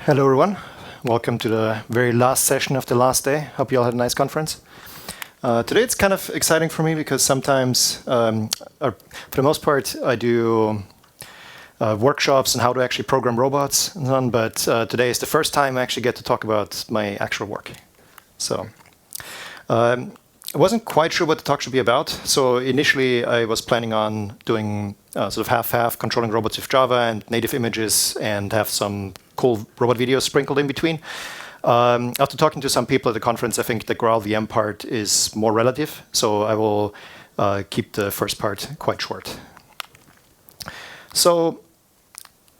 Hello, everyone. Welcome to the very last session of the last day. Hope you all had a nice conference. Today it's kind of exciting for me because sometimes, or for the most part, I do workshops on how to actually program robots and so on, but today is the first time I actually get to talk about my actual work. So I wasn't quite sure what the talk should be about. So initially I was planning on doing sort of half-half, controlling robots with Java and native images and have some cool robot videos sprinkled in between. After talking to some people at the conference, I think the GraalVM part is more relative. So I will keep the first part quite short. So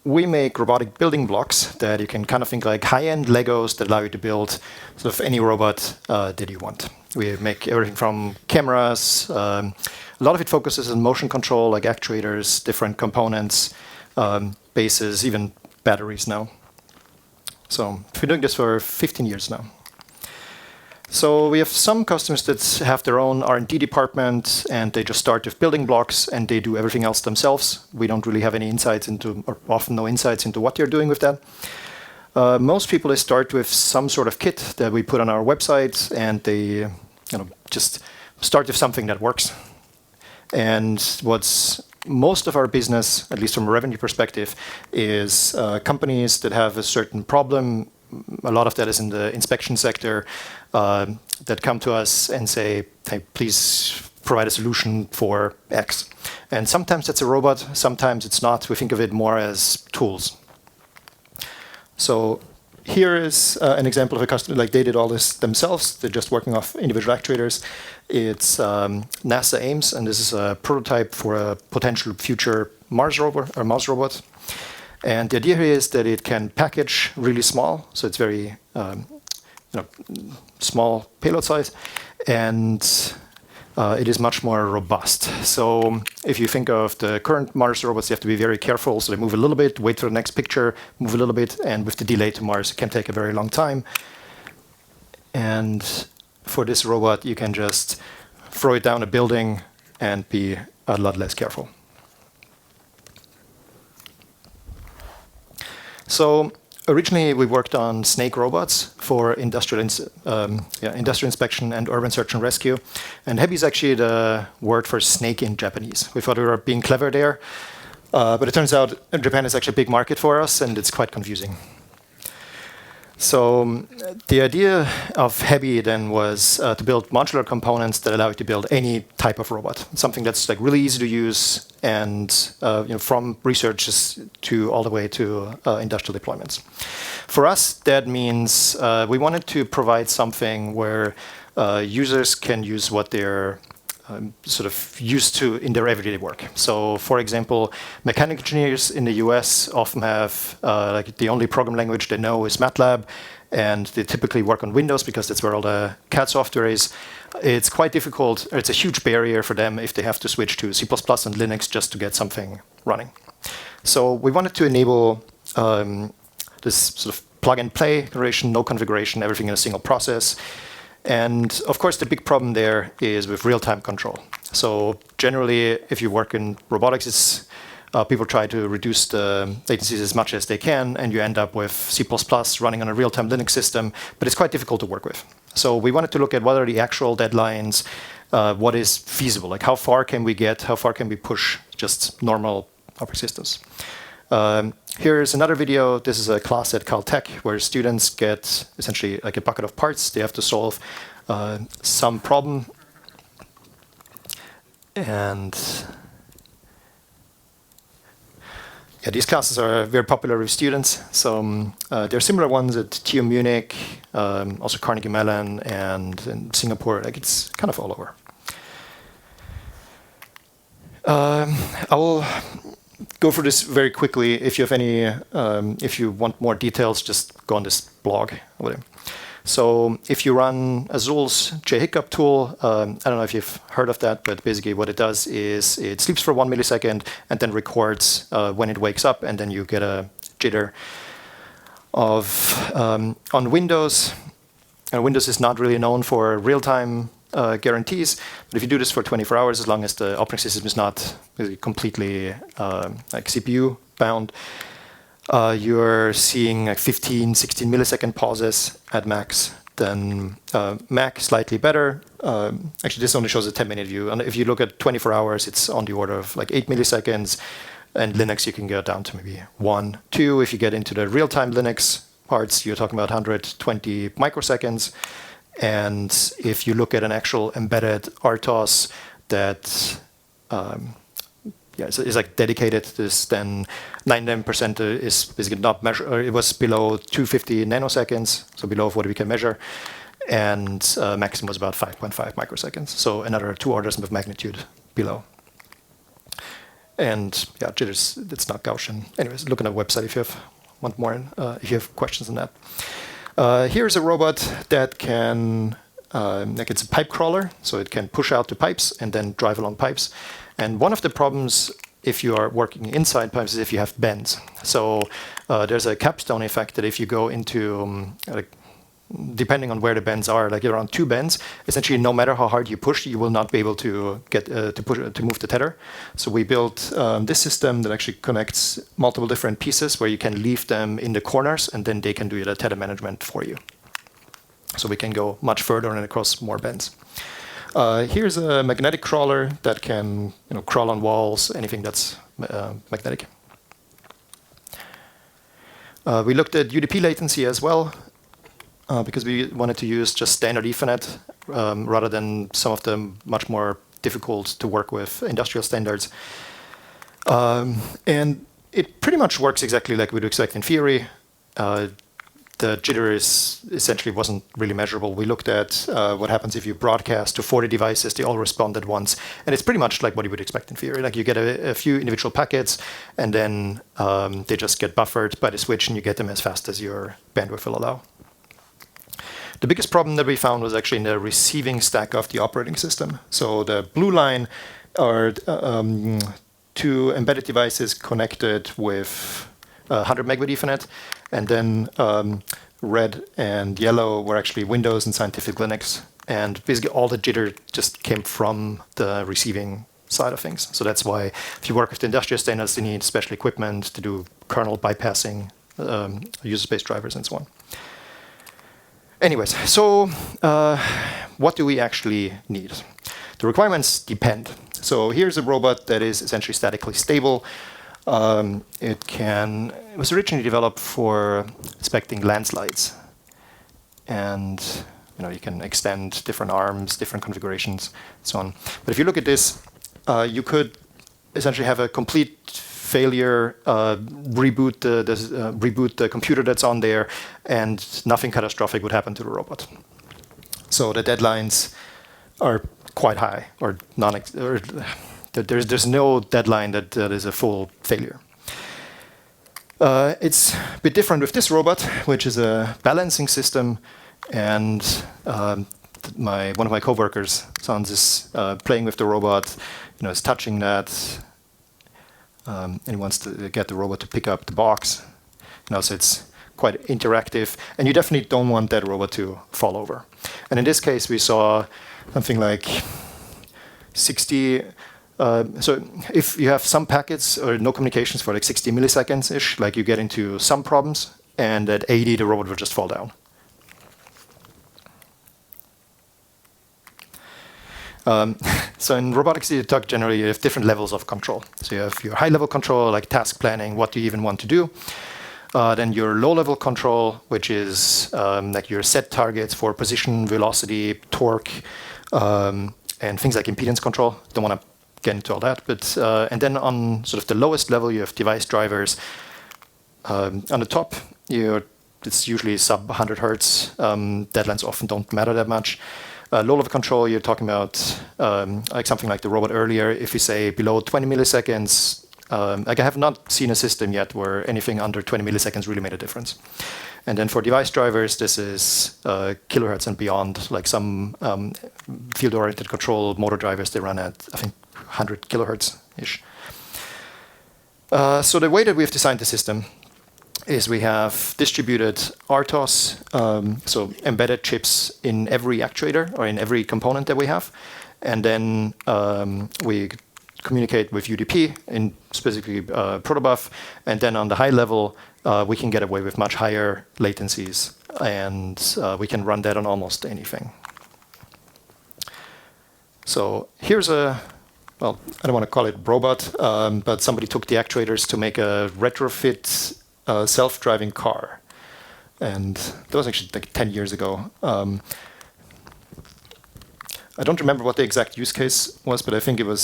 we make robotic building blocks that you can kind of think like high-end Legos that allow you to build sort of any robot that you want. We make everything from cameras. A lot of it focuses on motion control, like actuators, different components, bases, even batteries now. So we've been doing this for 15 years now. So we have some customers that have their own R&D department, and they just start with building blocks, and they do everything else themselves. We don't really have any insights into, or often no insights into what they're doing with that. Most people, they start with some sort of kit that we put on our website, and they just start with something that works. And what's most of our business, at least from a revenue perspective, is companies that have a certain problem. A lot of that is in the inspection sector that come to us and say, hey, please provide a solution for X. And sometimes that's a robot, sometimes it's not. We think of it more as tools. So here is an example of a customer, like they did all this themselves. They're just working off individual actuators. It's NASA Ames, and this is a prototype for a potential future Mars rover or mouse robot. And the idea here is that it can package really small, so it's very small payload size, and it is much more robust. So if you think of the current Mars robots, you have to be very careful. So they move a little bit, wait for the next picture, move a little bit, and with the delay to Mars, it can take a very long time. And for this robot, you can just throw it down a building and be a lot less careful. So originally, we worked on snake robots for industrial inspection and urban search and rescue. And hebi is actually the word for snake in Japanese. We thought we were being clever there. But it turns out Japan is actually a big market for us, and it's quite confusing. So the idea of hebi then was to build modular components that allow you to build any type of robot, something that's like really easy to use, and from research to all the way to industrial deployments. For us, that means we wanted to provide something where users can use what they're sort of used to in their everyday work. So, for example, mechanical engineers in the US often have like the only program language they know is MATLAB, and they typically work on Windows because that's where all the CAD software is. It's quite difficult, or it's a huge barrier for them if they have to switch to C++ and Linux just to get something running. So we wanted to enable this sort of plug-and-play configuration, no configuration, everything in a single process. And of course, the big problem there is with real-time control. So generally, if you work in robotics, people try to reduce the latencies as much as they can, and you end up with C++ running on a real-time Linux system, but it's quite difficult to work with. So we wanted to look at what are the actual deadlines, what is feasible, like how far can we get, how far can we push just normal operating systems. Here's another video. This is a class at Caltech where students get essentially like a bucket of parts. They have to solve some problem. And yeah, these classes are very popular with students. So there are similar ones at TU Munich, also Carnegie Mellon, and in Singapore. Like it's kind of all over. I will go through this very quickly. If you have any, if you want more details, just go on this blog. So if you run Azul's JHiccup tool, I don't know if you've heard of that, but basically what it does is it sleeps for 1 millisecond and then records when it wakes up, and then you get a jitter of on Windows. Windows is not really known for real-time guarantees, but if you do this for 24 hours, as long as the operating system is not really completely like CPU bound, you're seeing like 15, 16 millisecond pauses at max. Then Mac slightly better. Actually, this only shows a 10-minute view. And if you look at 24 hours, it's on the order of like 8 milliseconds. And Linux, you can go down to maybe 1, 2. If you get into the real-time Linux parts, you're talking about 120 microseconds. And if you look at an actual embedded RTOS that is like dedicated to this, then 99% is basically not measured, or it was below 250 nanoseconds, so below what we can measure. And maximum was about 5.5 microseconds, so another 2 orders of magnitude below. And yeah, jitters, it's not Gaussian. Anyways, look on the website if you want more, if you have questions on that. Here's a robot that can, like it's a pipe crawler, so it can push out the pipes and then drive along pipes. And one of the problems if you are working inside pipes is if you have bends. So there's a capstone effect that if you go into, depending on where the bends are, like around 2 bends, essentially no matter how hard you push, you will not be able to get to move the tether. So we built this system that actually connects multiple different pieces where you can leave them in the corners and then they can do the tether management for you. So we can go much further and across more bends. Here's a magnetic crawler that can crawl on walls, anything that's magnetic. We looked at UDP latency as well, because we wanted to use just standard Ethernet rather than some of the much more difficult to work with industrial standards. And it pretty much works exactly like we'd expect in theory. The jitter essentially wasn't really measurable. We looked at what happens if you broadcast to 40 devices, they all respond at once. And it's pretty much like what you would expect in theory. Like you get a few individual packets, and then they just get buffered by the switch, and you get them as fast as your bandwidth will allow. The biggest problem that we found was actually in the receiving stack of the operating system. So the blue line are 2 embedded devices connected with 100 megabit Ethernet, and then red and yellow were actually Windows and Scientific Linux. And basically all the jitter just came from the receiving side of things. So that's why if you work with the industrial standards, you need special equipment to do kernel bypassing, user space drivers, and so on. Anyways, so what do we actually need? The requirements depend. So here's a robot that is essentially statically stable. It was originally developed for inspecting landslides, and you can extend different arms, different configurations, and so on. But if you look at this, you could essentially have a complete failure, reboot the computer that's on there, and nothing catastrophic would happen to the robot. So the deadlines are quite high, or there's no deadline that is a full failure. It's a bit different with this robot, which is a balancing system, and one of my coworkers, Sans, is playing with the robot, is touching that, and he wants to get the robot to pick up the box. So it's quite interactive, and you definitely don't want that robot to fall over. And in this case, we saw something like 60. So if you have some packets or no communications for like 60 milliseconds-ish, like you get into some problems, and at 80, the robot will just fall down. So in robotics, you talk generally, you have different levels of control. So you have your high-level control, like task planning, what do you even want to do. Then your low-level control, which is like your set targets for position, velocity, torque, and things like impedance control. Don't want to get into all that, but and then on sort of the lowest level, you have device drivers. On the top, it's usually sub 100 hertz. Deadlines often don't matter that much. Low-level control, you're talking about like something like the robot earlier. If you say below 20 milliseconds, like I have not seen a system yet where anything under 20 milliseconds really made a difference. And then for device drivers, this is kilohertz and beyond. Like some field-oriented control motor drivers, they run at, I think, 100 kilohertz-ish. So the way that we've designed the system is we have distributed RTOS, so embedded chips in every actuator or in every component that we have. And then we communicate with UDP, in specifically protobuf, and then on the high level, we can get away with much higher latencies, and we can run that on almost anything. So here's a, well, I don't want to call it robot, but somebody took the actuators to make a retrofit self-driving car. And that was actually like 10 years ago. I don't remember what the exact use case was, but I think it was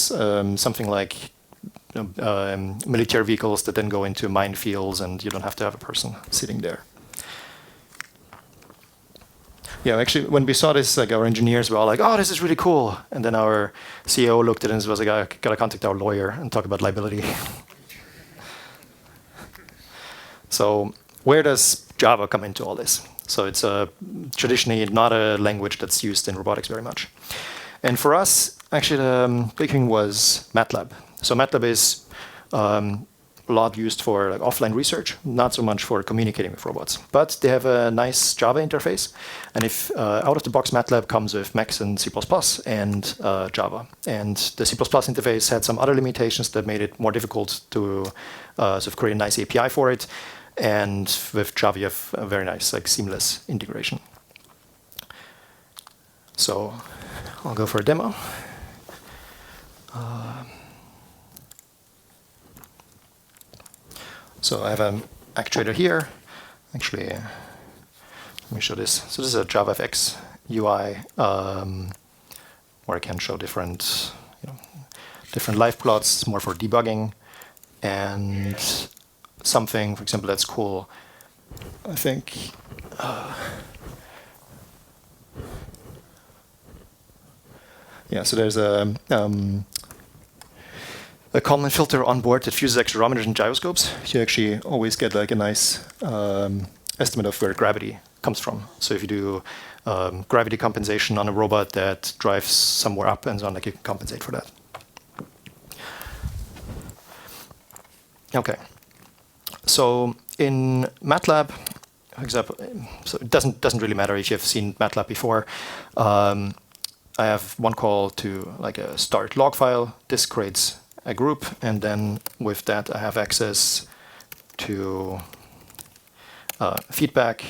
something like military vehicles that then go into minefields and you don't have to have a person sitting there. Yeah, actually, when we saw this, like our engineers were all like, "Oh, this is really cool," and then our CEO looked at it and was like, "I gotta contact our lawyer and talk about liability." So where does Java come into all this? So it's traditionally not a language that's used in robotics very much. And for us, actually, the big thing was MATLAB. So MATLAB is a lot used for like offline research, not so much for communicating with robots. But they have a nice Java interface. And if out of the box, MATLAB comes with Max and C++ and Java. And the C++ interface had some other limitations that made it more difficult to sort of create a nice API for it. And with Java, you have a very nice, like, seamless integration. So I'll go for a demo. So I have an actuator here. Actually, let me show this. So this is a JavaFX UI where I can show different, different live plots, more for debugging, and something, for example, that's cool. I think. Yeah, so there's a Kalman filter on board that fuses accelerometers and gyroscopes. You actually always get like a nice estimate of where gravity comes from. So if you do gravity compensation on a robot that drives somewhere up and so on, like, you can compensate for that. Okay. So in MATLAB, for example, so it doesn't really matter if you've seen MATLAB before. I have one call to like a start log file. This creates a group, and then with that I have access to feedback,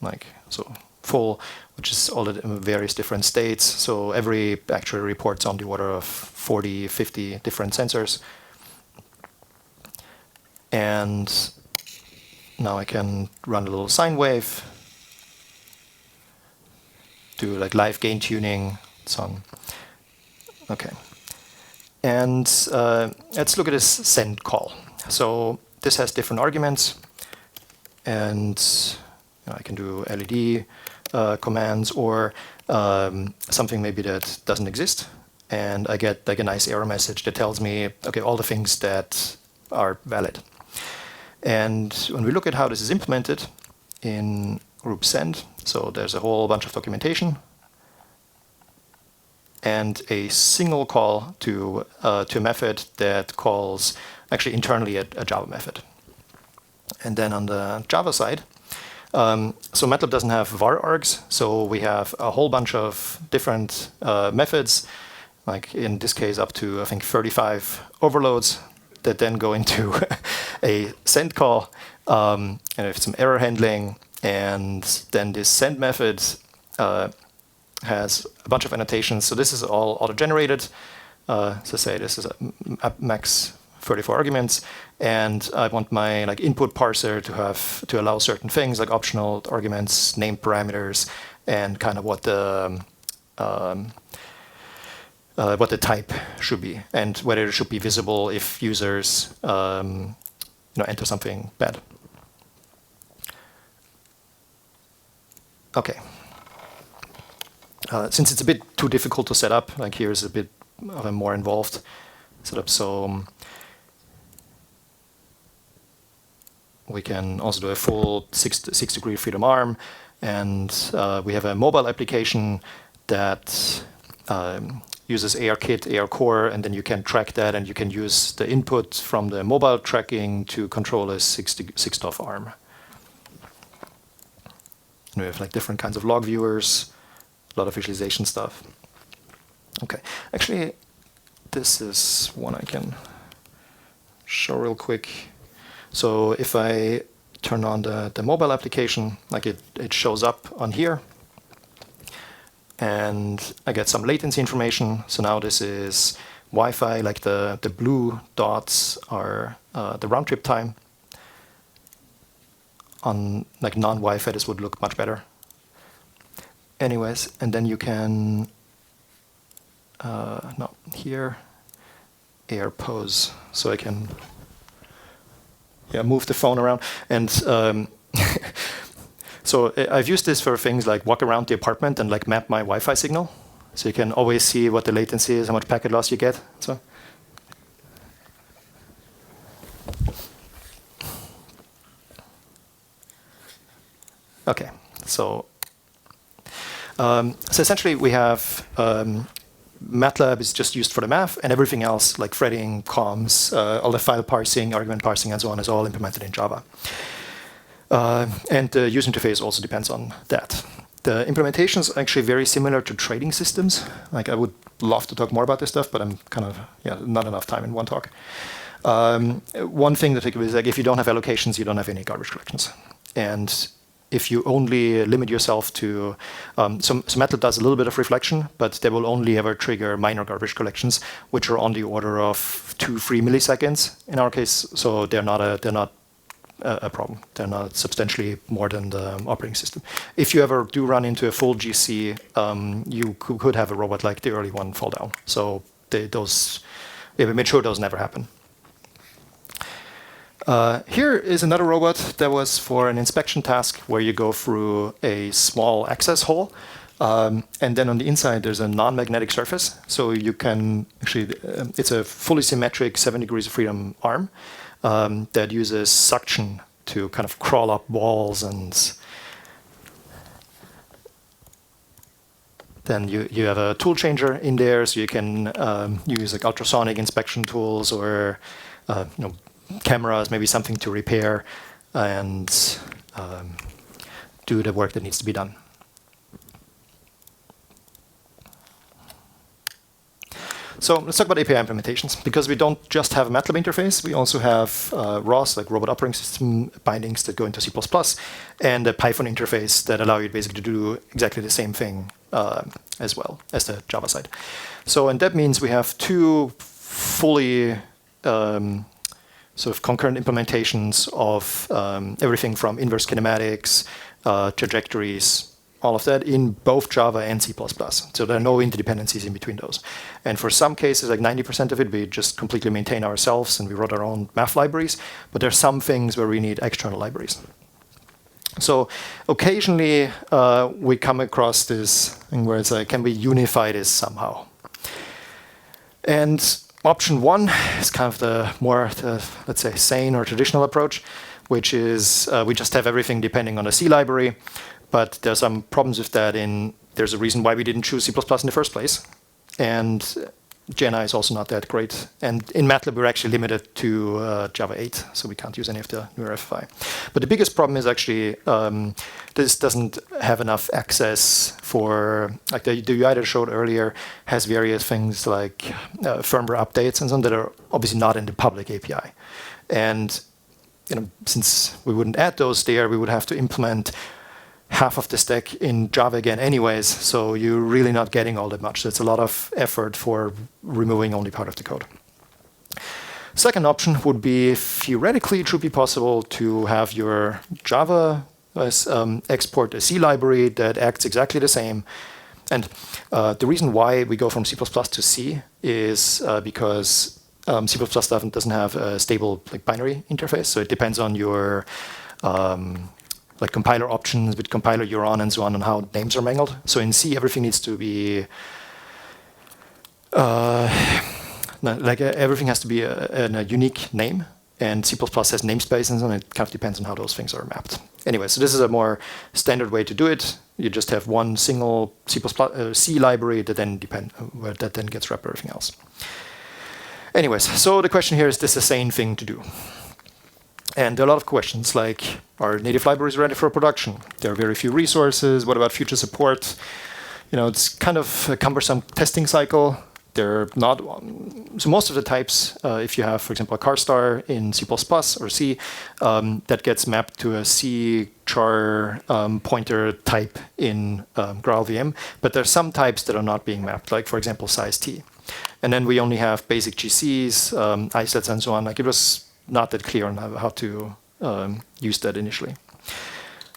like so full, which is all the various different states. So every actually reports on the order of 40, 50 different sensors. And now I can run a little sine wave, do like live gain tuning, so on. Okay. And let's look at this send call. So this has different arguments, and I can do LED commands or something maybe that doesn't exist, and I get like a nice error message that tells me, okay, all the things that are valid. And when we look at how this is implemented in group send, so there's a whole bunch of documentation and a single call to a method that calls actually internally a Java method. And then on the Java side, so MATLAB doesn't have var args, so we have a whole bunch of different methods, like in this case up to, I think, 35 overloads that then go into a send call, and if some error handling, and then this send method has a bunch of annotations. So this is all auto-generated. So say this is a max 34 arguments, and I want my like input parser to allow certain things like optional arguments, named parameters, and kind of what the type should be, and whether it should be visible if users enter something bad. Okay. Since it's a bit too difficult to set up, like here's a bit of a more involved setup. So we can also do a full 6-degree freedom arm, and we have a mobile application that uses ARKit, ARCore, and then you can track that, and you can use the input from the mobile tracking to control a 6-DoF arm. And we have like different kinds of log viewers, a lot of visualization stuff. Okay, actually, this is one I can show real quick. So if I turn on the mobile application, like it shows up on here. And I get some latency information. So now this is Wi-Fi, like the blue dots are the round trip time. On like non-Wi-Fi, this would look much better. Anyways, and then you can, no, here, air pose. So I can move the phone around. And so I've used this for things like walk around the apartment and like map my Wi-Fi signal. So you can always see what the latency is, how much packet loss you get. So. Okay, so essentially we have MATLAB is just used for the math, and everything else like threading, comms, all the file parsing, argument parsing, and so on is all implemented in Java. And the user interface also depends on that. The implementation is actually very similar to trading systems. Like I would love to talk more about this stuff, but I'm kind of not enough time in one talk. One thing that is like if you don't have allocations, you don't have any garbage collections. And if you only limit yourself to, so MATLAB does a little bit of reflection, but they will only ever trigger minor garbage collections, which are on the order of 2-3 milliseconds in our case. So they're not a problem. They're not substantially more than the operating system. If you ever do run into a full GC, you could have a robot like the early one fall down. So we made sure those never happen. Here is another robot that was for an inspection task where you go through a small access hole. And then on the inside, there's a non-magnetic surface. So you can actually, it's a fully symmetric 7 degrees of freedom arm that uses suction to kind of crawl up walls. And then you have a tool changer in there. So you can use like ultrasonic inspection tools or cameras, maybe something to repair and do the work that needs to be done. So let's talk about API implementations. Because we don't just have a MATLAB interface, we also have ROS, like robot operating system bindings that go into C++, and a Python interface that allow you basically to do exactly the same thing as well as the Java side. So, and that means we have two fully sort of concurrent implementations of everything from inverse kinematics, trajectories, all of that in both Java and C++. So there are no interdependencies in between those. And for some cases, like 90% of it, we just completely maintain ourselves and we wrote our own math libraries. But there are some things where we need external libraries. So occasionally we come across this thing where it's like, can we unify this somehow? And option one is kind of the more, let's say, sane or traditional approach, which is we just have everything depending on a C library. But there's some problems with that. There's a reason why we didn't choose C++ in the first place. And Jena is also not that great. And in MATLAB, we're actually limited to Java 8, so we can't use any of the newer FFI. But the biggest problem is actually this doesn't have enough access for, like the UI that I showed earlier has various things like firmware updates and some that are obviously not in the public API. And since we wouldn't add those there, we would have to implement half of the stack in Java again anyways, so you're really not getting all that much. So it's a lot of effort for removing only part of the code. Second option would be, theoretically, it should be possible to have your Java export a C library that acts exactly the same. And the reason why we go from C++ to C is because C++ doesn't have a stable binary interface, so it depends on your like compiler options, with compiler you're on, and so on how names are mangled. So in C, everything needs to be everything has to be a unique name, and C++ has namespace, and so on. It kind of depends on how those things are mapped. Anyway, so this is a more standard way to do it. You just have one single C library that then gets wrapped everything else. Anyways, so the question here is this a sane thing to do? And there are a lot of questions like, are native libraries ready for production? There are very few resources. What about future support? It's kind of a cumbersome testing cycle. they're not. So most of the types, if you have, for example, a car star in C++ or C, that gets mapped to a C char pointer type in GraalVM. But there's some types that are not being mapped, like, for example, size T. And then we only have basic GCs, isets, and so on. Like, it was not that clear on how to use that initially.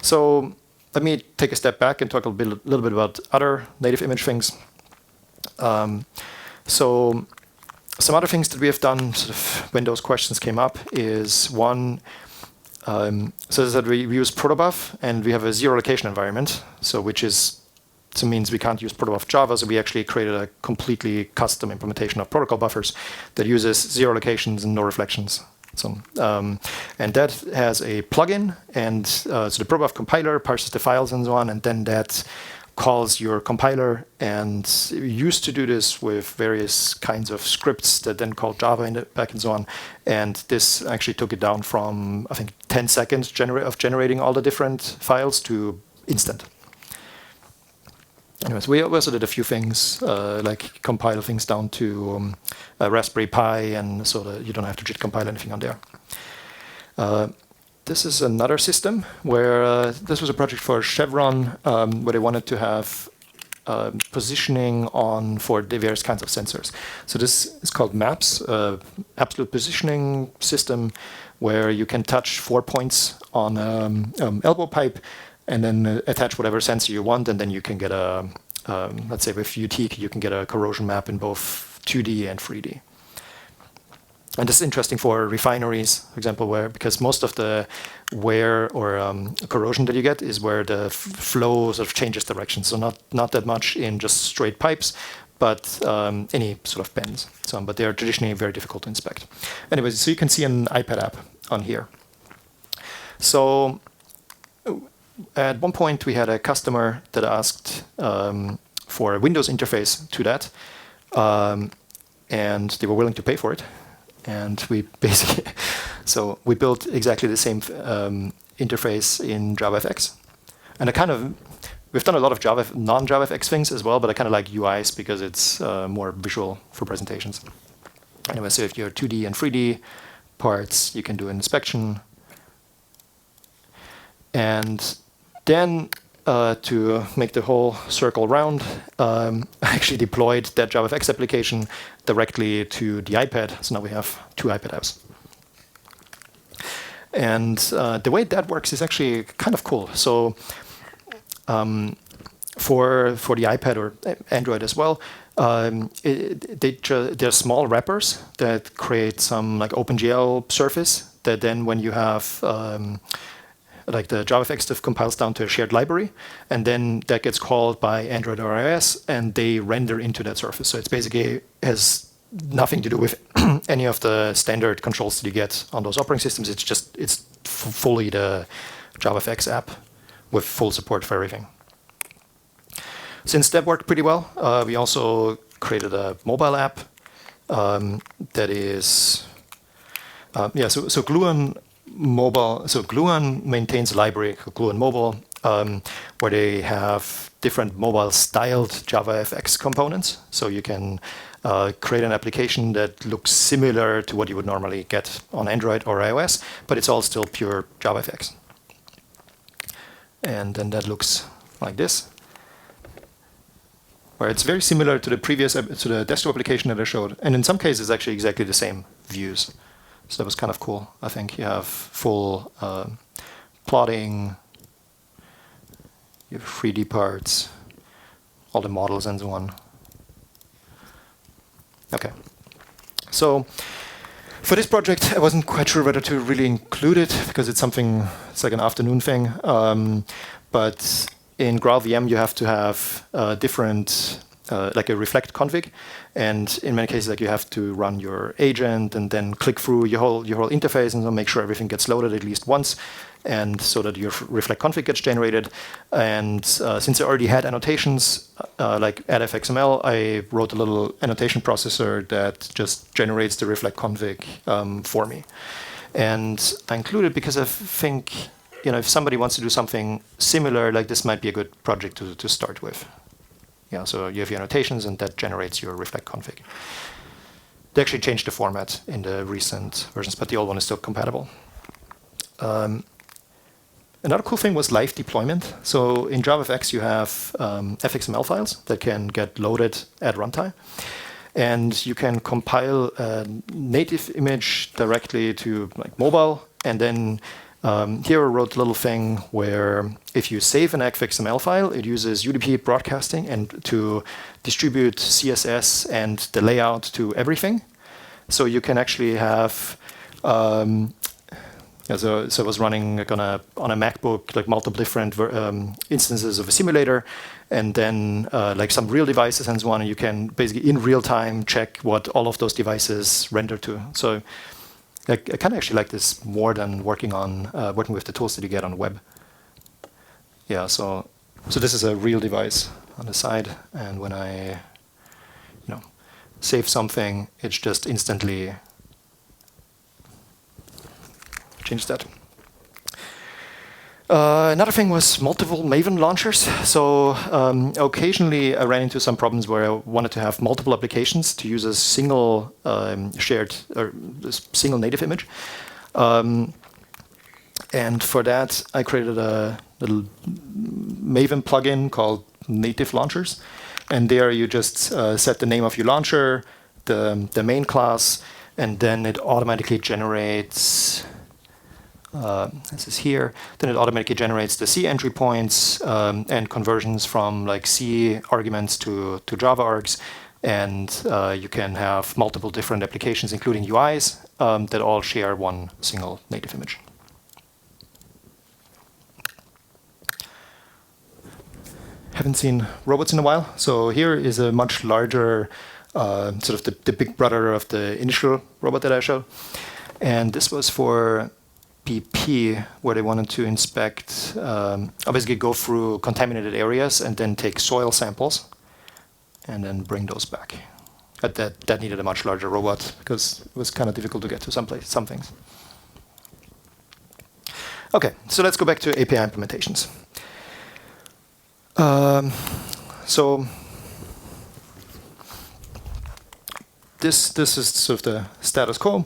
So let me take a step back and talk a little bit about other native image things. So some other things that we have done, sort of when those questions came up, is one. So as I said, we use protobuf, and we have a zero location environment. So means we can't use protobuf Java. So we actually created a completely custom implementation of protocol buffers that uses zero locations and no reflections. So, and that has a plugin, and so the protobuf compiler parses the files and so on, and then that calls your compiler. And we used to do this with various kinds of scripts that then called Java in the back and so on. And this actually took it down from, I think, 10 seconds of generating all the different files to instant. Anyways, we also did a few things, like compile things down to a Raspberry Pi, and so that you don't have to JIT compile anything on there. This is another system where this was a project for Chevron, where they wanted to have positioning on for the various kinds of sensors. So this is called MAPS, absolute positioning system, where you can touch 4 points on elbow pipe, and then attach whatever sensor you want, and then you can get a, let's say with UT, you can get a corrosion map in both 2D and 3D. And this is interesting for refineries, for example, because most of the wear or corrosion that you get is where the flow sort of changes direction. So not that much in just straight pipes, but any sort of bends. But they are traditionally very difficult to inspect. Anyways, so you can see an iPad app on here. So at one point, we had a customer that asked for a Windows interface to that, and they were willing to pay for it. And we basically, so we built exactly the same interface in JavaFX. And we've done a lot of non-JavaFX things as well, but I kind of like UIs because it's more visual for presentations. Anyway, so if you're 2D and 3D parts, you can do an inspection. And then to make the whole circle round, I actually deployed that JavaFX application directly to the iPad. So now we have 2 iPad apps. And the way that works is actually kind of cool. So for the iPad or Android as well, they're small wrappers that create some like OpenGL surface that then when you have like the JavaFX stuff compiles down to a shared library, and then that gets called by Android or iOS, and they render into that surface. So it's basically has nothing to do with any of the standard controls that you get on those operating systems. It's fully the JavaFX app with full support for everything. Since that worked pretty well, we also created a mobile app that is, so Gluon Mobile. So Gluon maintains a library called Gluon Mobile, where they have different mobile-styled JavaFX components. So you can create an application that looks similar to what you would normally get on Android or iOS, but it's all still pure JavaFX. And then that looks like this, where it's very similar to the previous to the desktop application that I showed, and in some cases actually exactly the same views. So that was kind of cool. I think you have full plotting, you have 3D parts, all the models and so on. Okay. So for this project, I wasn't quite sure whether to really include it because it's like an afternoon thing. But in GraalVM, you have to have different, like a reflect config. And in many cases, like you have to run your agent and then click through your whole interface and so make sure everything gets loaded at least once, and so that your reflect config gets generated. And since I already had annotations like addfxml, I wrote a little annotation processor that just generates the reflect config for me. And I included because I think if somebody wants to do something similar, like this might be a good project to start with. Yeah, so you have your annotations, and that generates your reflect config. They actually changed the format in the recent versions, but the old one is still compatible. Another cool thing was live deployment. So in JavaFX, you have fxml files that can get loaded at runtime. And you can compile a native image directly to like mobile. And then here I wrote a little thing where if you save an fxml file, it uses UDP broadcasting and to distribute CSS and the layout to everything. So you can actually have so it was running like on a MacBook, like multiple different instances of a simulator, and then like some real devices and so on. And you can basically in real time check what all of those devices render to. So I kind of actually like this more than working with the tools that you get on the web. Yeah, so this is a real device on the side, and when I save something, it's just instantly change that. Another thing was multiple Maven launchers. So occasionally I ran into some problems where I wanted to have multiple applications to use a single shared or single native image. And for that, I created a little Maven plugin called Native Launchers. And there you just set the name of your launcher, the main class, and then it automatically generates this is here. Then it automatically generates the C entry points and conversions from like C arguments to Java args. And you can have multiple different applications, including UIs, that all share one single native image. Haven't seen robots in a while. So here is a much larger, sort of the big brother of the initial robot that I showed. And this was for BP, where they wanted to inspect, basically go through contaminated areas and then take soil samples and then bring those back. That needed a much larger robot because it was kind of difficult to get to some things. Okay, so let's go back to API implementations. So this is sort of the status quo.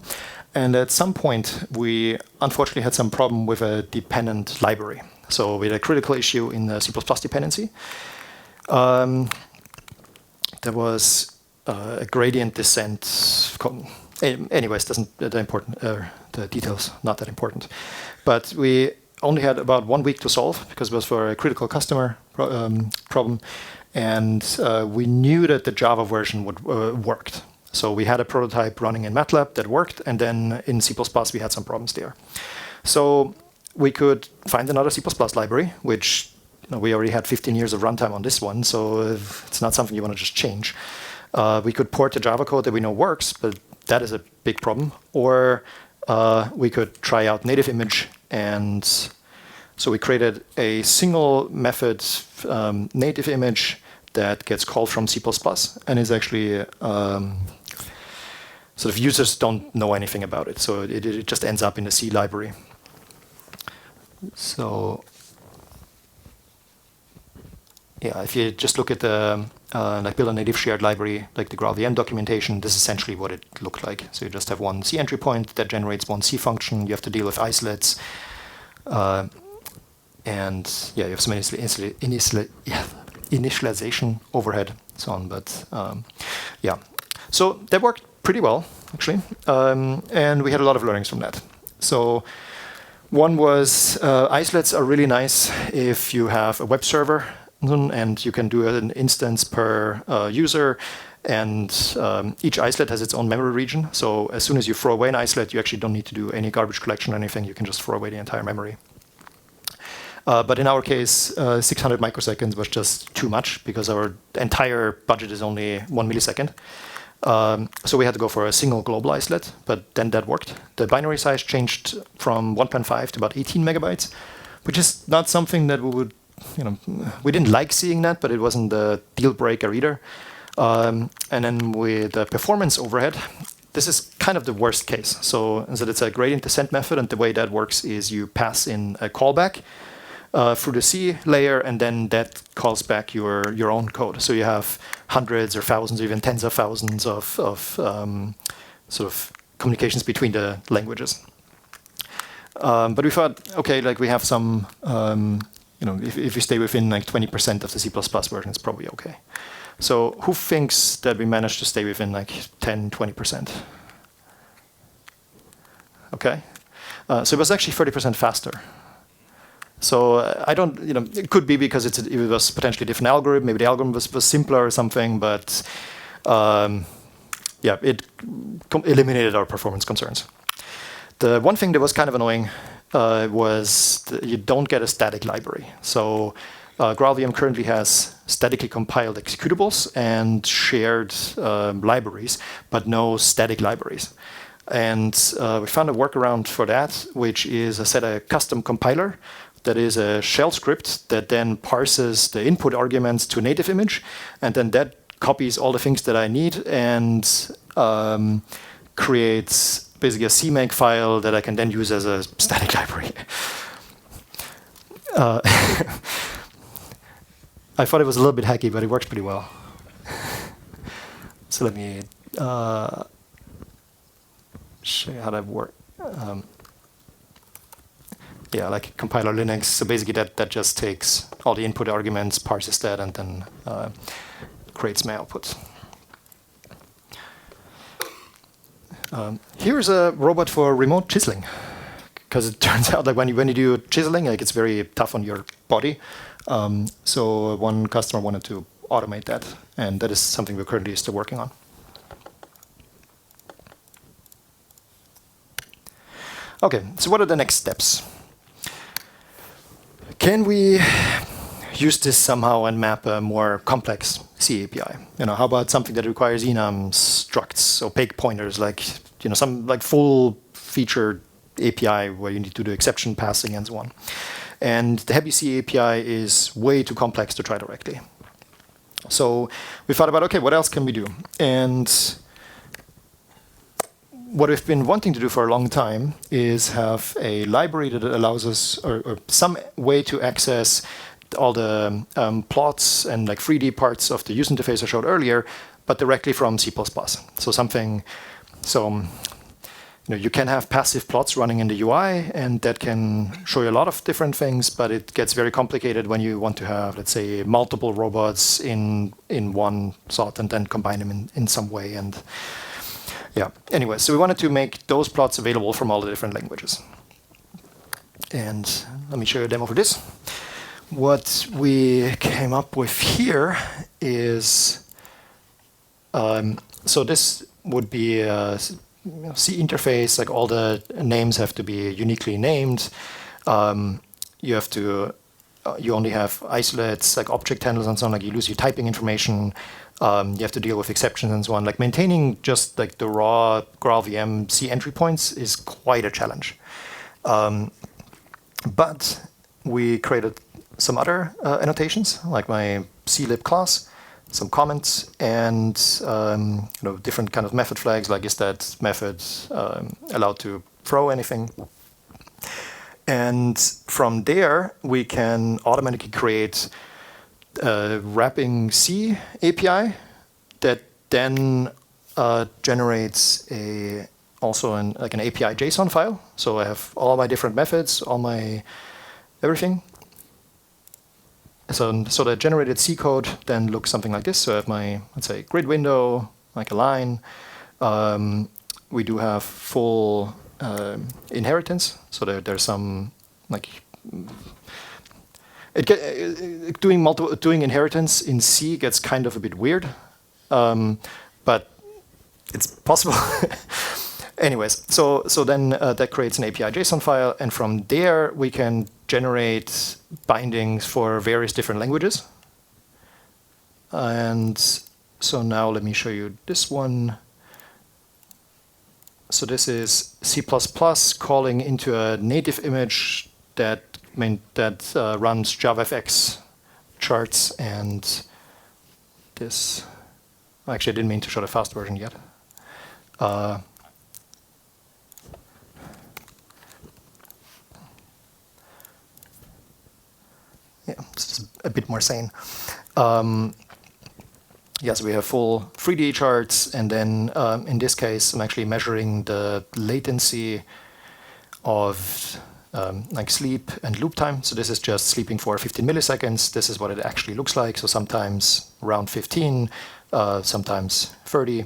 And at some point, we unfortunately had some problem with a dependent library. So we had a critical issue in the C++ dependency. There was a gradient descent. Anyways, that important. The details not that important. But we only had about 1 week to solve because it was for a critical customer problem, and we knew that the Java version would worked. So we had a prototype running in MATLAB that worked, and then in C++ we had some problems there. So we could find another C++ library, which we already had 15 years of runtime on this one, so it's not something you want to just change. We could port the Java code that we know works, but that is a big problem. Or we could try out native image, and so we created a single method native image that gets called from C++ and is actually sort of users don't know anything about it, so it just ends up in the C library. So yeah, if you just look at the like build a native shared library, like the GraalVM documentation, this is essentially what it looked like. So you just have one C entry point that generates one C function. You have to deal with isolates, and yeah, you have some initialization overhead, so on. But yeah, so that worked pretty well actually, and we had a lot of learnings from that. So one was isolates are really nice if you have a web server and you can do an instance per user, and each isolate has its own memory region. So as soon as you throw away an isolate, you actually don't need to do any garbage collection or anything. You can just throw away the entire memory. But in our case, 600 microseconds was just too much because our entire budget is only 1 millisecond. So we had to go for a single global isolate, but then that worked. The binary size changed from 1.5 to about 18 megabytes, which is not something that we would, we didn't like seeing that, but it wasn't the deal breaker either. And then with the performance overhead, this is kind of the worst case. So it's a gradient descent method, and the way that works is you pass in a callback. through the C layer, and then that calls back your own code. So you have hundreds or thousands, or even tens of thousands of sort of communications between the languages. But we thought, okay, like we have some, if we stay within like 20% of the C++ version, it's probably okay. So who thinks that we managed to stay within like 10, 20%? Okay. So it was actually 30% faster. So I don't, it could be because it was potentially a different algorithm. Maybe the algorithm was simpler or something, but yeah, it eliminated our performance concerns. The one thing that was kind of annoying was that you don't get a static library. So GraalVM currently has statically compiled executables and shared libraries, but no static libraries. And we found a workaround for that, which is a set of custom compiler that is a shell script that then parses the input arguments to a native image, and then that copies all the things that I need and creates basically a CMake file that I can then use as a static library. I thought it was a little bit hacky, but it works pretty well. So let me show you how that works. Yeah, like compiler Linux. So basically that just takes all the input arguments, parses that, and then creates my output. Here's a robot for remote chiseling, because it turns out like when you do chiseling, like it's very tough on your body. So one customer wanted to automate that, and that is something we're currently still working on. Okay, so what are the next steps? Can we use this somehow and map a more complex C API? How about something that requires enum, structs, opaque pointers, like some like full featured API where you need to do exception passing and so on. And the heavy C API is way too complex to try directly. So we thought about, okay, what else can we do? And what we've been wanting to do for a long time is have a library that allows us, or some way to access all the plots and like 3D parts of the user interface I showed earlier, but directly from C++. So something, you can have passive plots running in the UI, and that can show you a lot of different things, but it gets very complicated when you want to have, let's say, multiple robots in one slot and then combine them in some way. And yeah, anyway, so we wanted to make those plots available from all the different languages. And let me show you a demo for this. What we came up with here is, so this would be a C interface, like all the names have to be uniquely named. You only have isolates, like object handlers and so on, like you lose your typing information. You have to deal with exceptions and so on. Like maintaining just like the raw GraalVM C entry points is quite a challenge. But we created some other annotations, like my clib class, some comments, and different kind of method flags, like is that method allowed to throw anything? And from there, we can automatically create a wrapping C API that then generates also an API JSON file. So I have all my different methods, all my everything. So the generated C code then looks something like this. So I have my, let's say, grid window, like a line. We do have full inheritance. So there's some like doing inheritance in C gets kind of a bit weird, but it's possible. Anyways, so then that creates an API JSON file, and from there we can generate bindings for various different languages. And so now let me show you this one. So this is C++ calling into a native image that runs JavaFX charts, and this. Actually, I didn't mean to show the fast version yet. yeah, it's just a bit more sane. Yes, we have full 3D charts, and then in this case, I'm actually measuring the latency of like sleep and loop time. So this is just sleeping for 15 milliseconds. This is what it actually looks like. So sometimes around 15, sometimes 30.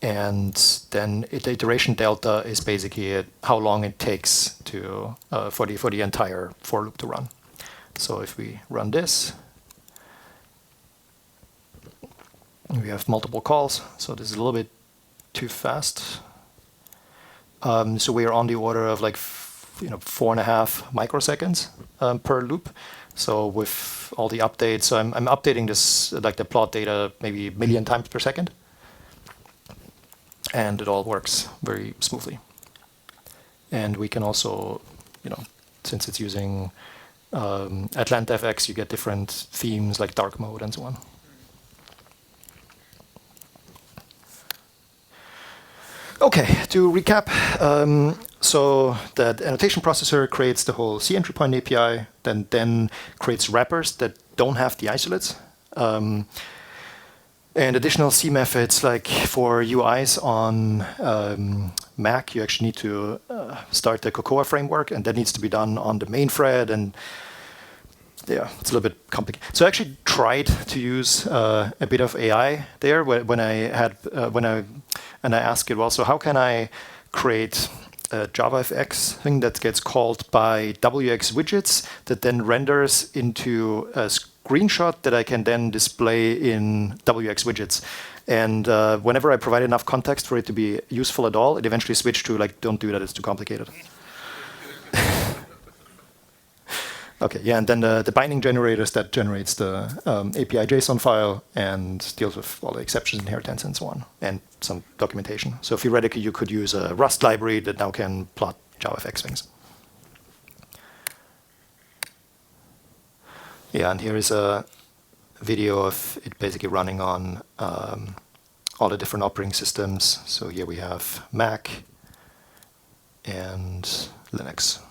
And then the iteration delta is basically how long it takes to for the entire for loop to run. So if we run this, we have multiple calls. So this is a little bit too fast. So we are on the order of like 4.5 microseconds per loop. So with all the updates, so I'm updating this like the plot data maybe a million times per second, and it all works very smoothly. And we can also, since it's using Atlanta FX, you get different themes like dark mode and so on. Okay, to recap, so that annotation processor creates the whole C entry point API, then creates wrappers that don't have the isolates. And additional C methods, like for UIs on Mac, you actually need to start the Cocoa framework, and that needs to be done on the main thread. And yeah, it's a little bit complicated. So I actually tried to use a bit of AI there when I asked it, well, so how can I create a JavaFX thing that gets called by WX widgets that then renders into a screenshot that I can then display in WX widgets. And whenever I provide enough context for it to be useful at all, it eventually switched to like, don't do that, it's too complicated. Okay, yeah, and then the binding generators that generates the API JSON file and deals with all the exceptions, inheritance, and so on, and some documentation. So theoretically, you could use a Rust library that now can plot JavaFX things. Yeah, and here is a video of it basically running on all the different operating systems. So here we have Mac and Linux.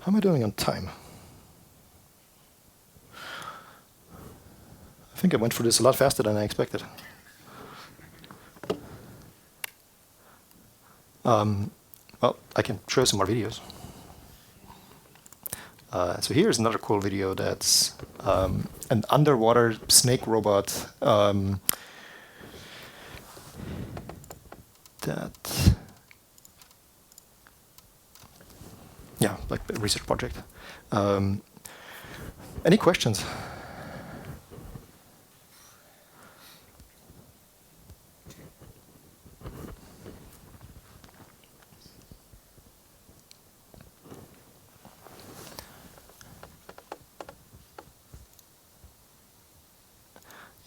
How am I doing on time? I think I went through this a lot faster than I expected. Well, I can show some more videos. So here's another cool video that's an underwater snake robot that, yeah, like a research project. Any questions?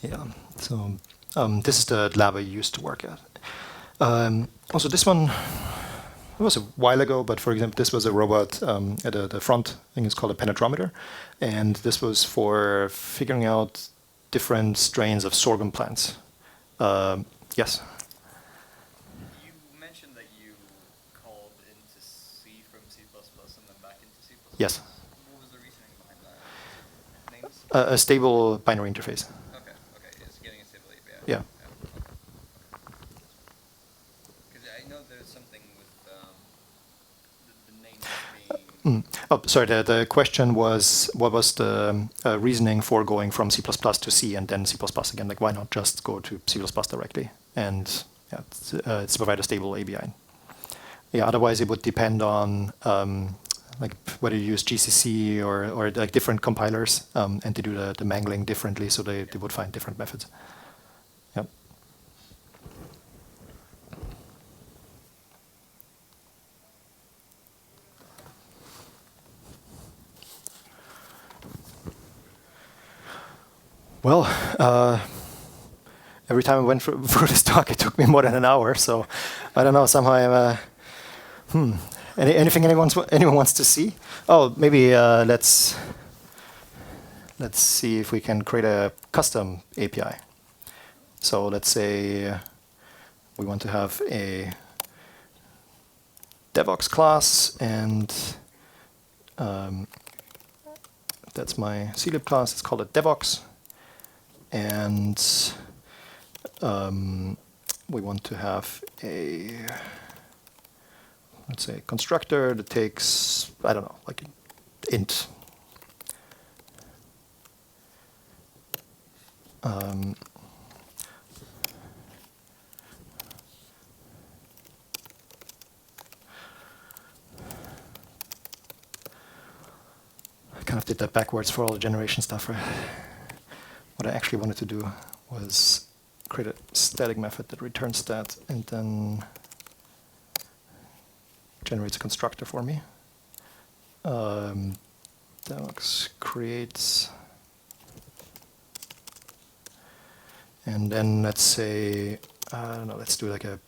Yeah, so this is the lab I used to work at. Also, this one, it was a while ago, but for example, this was a robot at the front. I think it's called a penetrometer. And this was for figuring out different strains of sorghum plants. Yes? You mentioned that you called into C from C++ and then back into C++. Yes. What was the reasoning behind that? Names? A stable binary interface. Okay, it's getting a stable API. Yeah. Because I know there's something with the names being... Oh, sorry, the question was, what was the reasoning for going from C++ to C and then C++ again? Like, why not just go to C++ directly and it's provide a stable ABI? Yeah, otherwise it would depend on like whether you use GCC or like different compilers and they do the mangling differently, so they would find different methods. Yep. Well, every time I went through this talk, it took me more than an hour. So I don't know. Somehow I'm. Anything anyone wants to see? Oh, maybe let's see if we can create a custom API. So let's say we want to have a devox class, and that's my clib class. It's called a devox, and we want to have a, let's say, constructor that takes, I don't know, like int. I kind of did that backwards for all the generation stuff. Right? What I actually wanted to do was create a static method that returns that and then generates a constructor for me. Devox creates, and then let's say, I don't know, let's do like a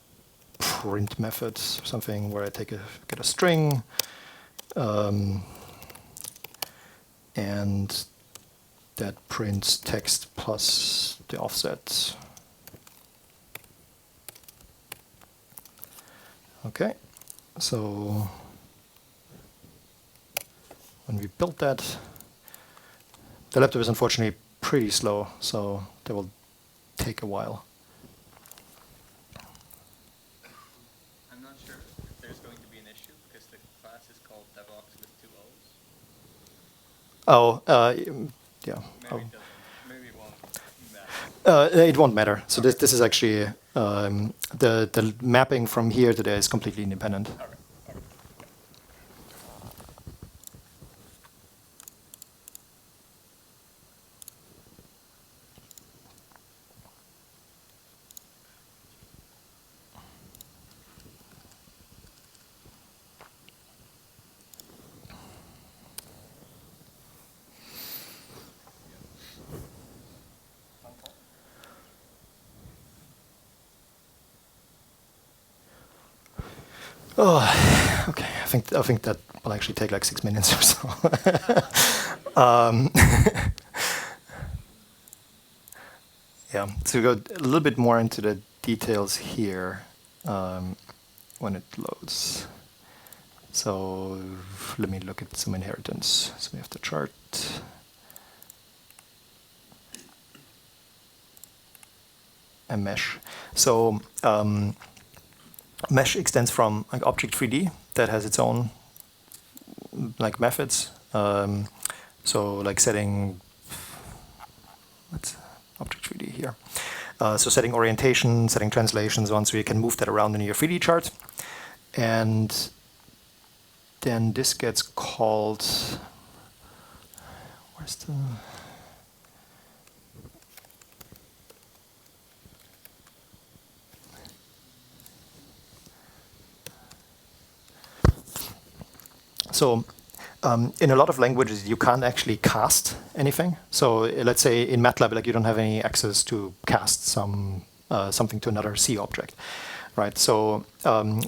print method, something where I get a string, and that prints text plus the offset. Okay, so when we built that, the laptop is unfortunately pretty slow, so that will take a while. I'm not sure if there's going to be an issue because the class is called devox with 2 O's. Oh, yeah. Maybe it won't matter. It won't matter. So this is actually the mapping from here to there is completely independent. All right. Oh, okay. I think that will actually take like 6 minutes or so. Yeah. So we go a little bit more into the details here when it loads. So let me look at some inheritance. So we have the chart. A mesh. So mesh extends from like object 3D that has its own like methods. So like setting, what's object 3D here? So setting orientation, setting translations on, so you can move that around in your 3D chart. And then this gets called, where's the, so in a lot of languages, you can't actually cast anything. So let's say in MATLAB, like you don't have any access to cast something to another C object, right? So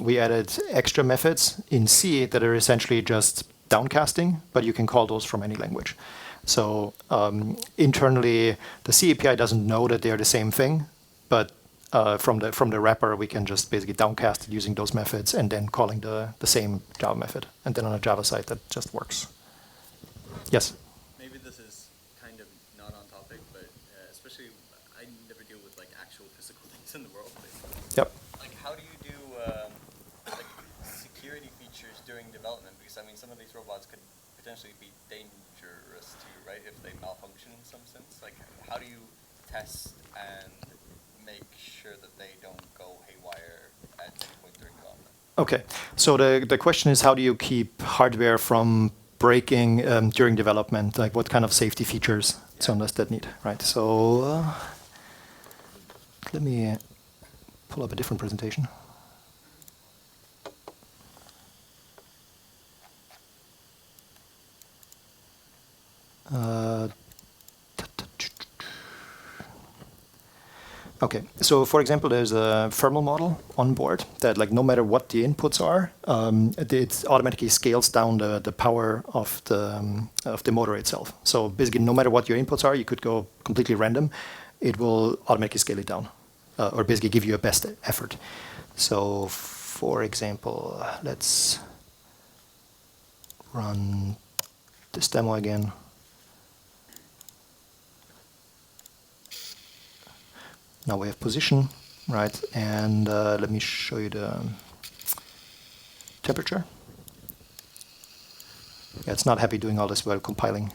we added extra methods in C that are essentially just downcasting, but you can call those from any language. So internally, the C API doesn't know that they're the same thing, but from the wrapper, we can just basically downcast it using those methods and then calling the same Java method. And then on a Java side, that just works. Yes? Maybe this is kind of not on topic, but especially I never deal with like actual physical things in the world. Yep. Like how do you do like security features during development? Because I mean, some of these robots could potentially be dangerous to you, right? If they malfunction in some sense. Like how do you test and make sure that they don't go haywire at some point during development? Okay, so the question is, how do you keep hardware from breaking during development? Like what kind of safety features does that need, right? So let me pull up a different presentation. Okay, so for example, there's a thermal model on board that, like, no matter what the inputs are, it automatically scales down the power of the motor itself. So basically, no matter what your inputs are, you could go completely random. It will automatically scale it down, or basically give you a best effort. So for example, let's run this demo again. Now we have position, right? And let me show you the temperature. Yeah, it's not happy doing all this while compiling.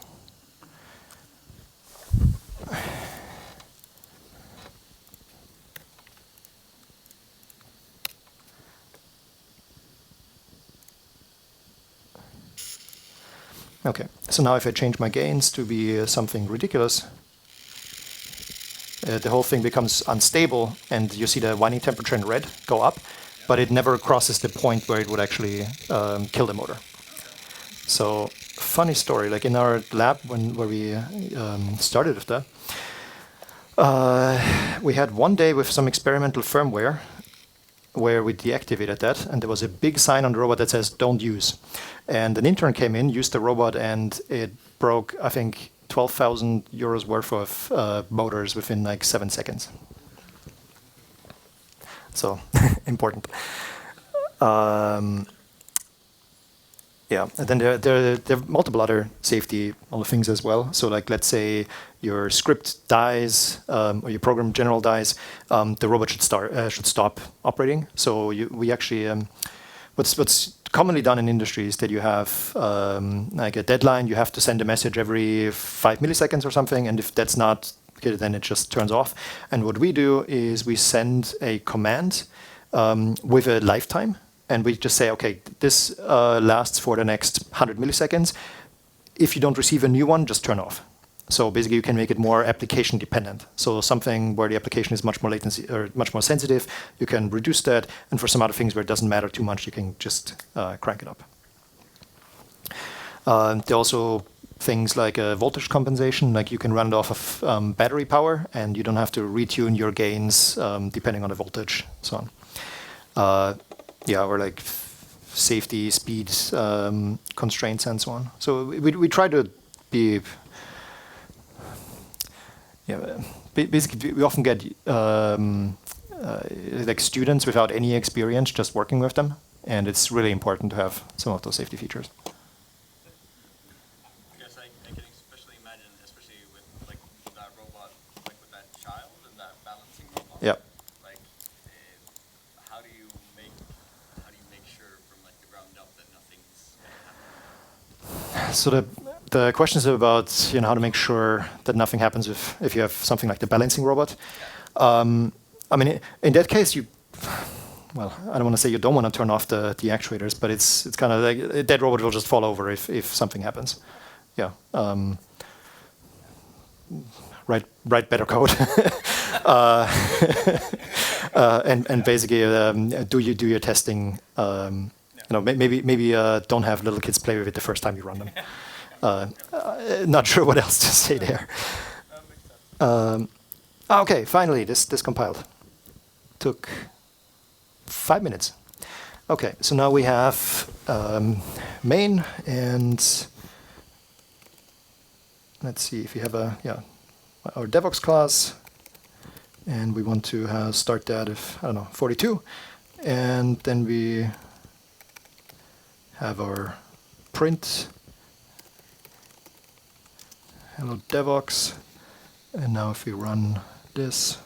Okay, so now if I change my gains to be something ridiculous, the whole thing becomes unstable, and you see the winding temperature in red go up, but it never crosses the point where it would actually kill the motor. So, funny story, like in our lab where we started with that, we had one day with some experimental firmware where we deactivated that, and there was a big sign on the robot that says "Don't use." And an intern came in, used the robot, and it broke, I think, 12,000 euros worth of motors within like 7 seconds. So important. Yeah, and then there are multiple other safety things as well. So like, let's say your script dies or your program in general dies, the robot should stop operating. So we actually, what's commonly done in industry is that you have like a deadline. You have to send a message every 5 milliseconds or something, and if that's not good, then it just turns off. And what we do is we send a command with a lifetime. And we just say, okay, this lasts for the next 100 milliseconds. If you don't receive a new one, just turn off. So basically, you can make it more application dependent. So something where the application is much more latency or much more sensitive, you can reduce that. And for some other things where it doesn't matter too much, you can just crank it up. There are also things like voltage compensation, like you can run it off of battery power, and you don't have to retune your gains depending on the voltage, so on. Yeah, or like safety, speed constraints, and so on. So we try to be, basically we often get like students without any experience just working with them, and it's really important to have some of those safety features. Yes, I can especially imagine, especially with like that robot, like with that child and that balancing robot. Yeah. So the question is about how to make sure that nothing happens if you have something like the balancing robot. I mean, in that case, well, I don't want to say you don't want to turn off the actuators, but it's kind of like that robot will just fall over if something happens. Yeah. Write better code. And basically do your testing. Maybe don't have little kids play with it the first time you run them. Not sure what else to say there. Okay, finally, this compiled. Took 5 minutes. Okay, so now we have main, and let's see if we have our DevOps class, and we want to start that if, 42, and then we have our print, hello DevOps, and now if we run this,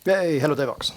yay, hello DevOps.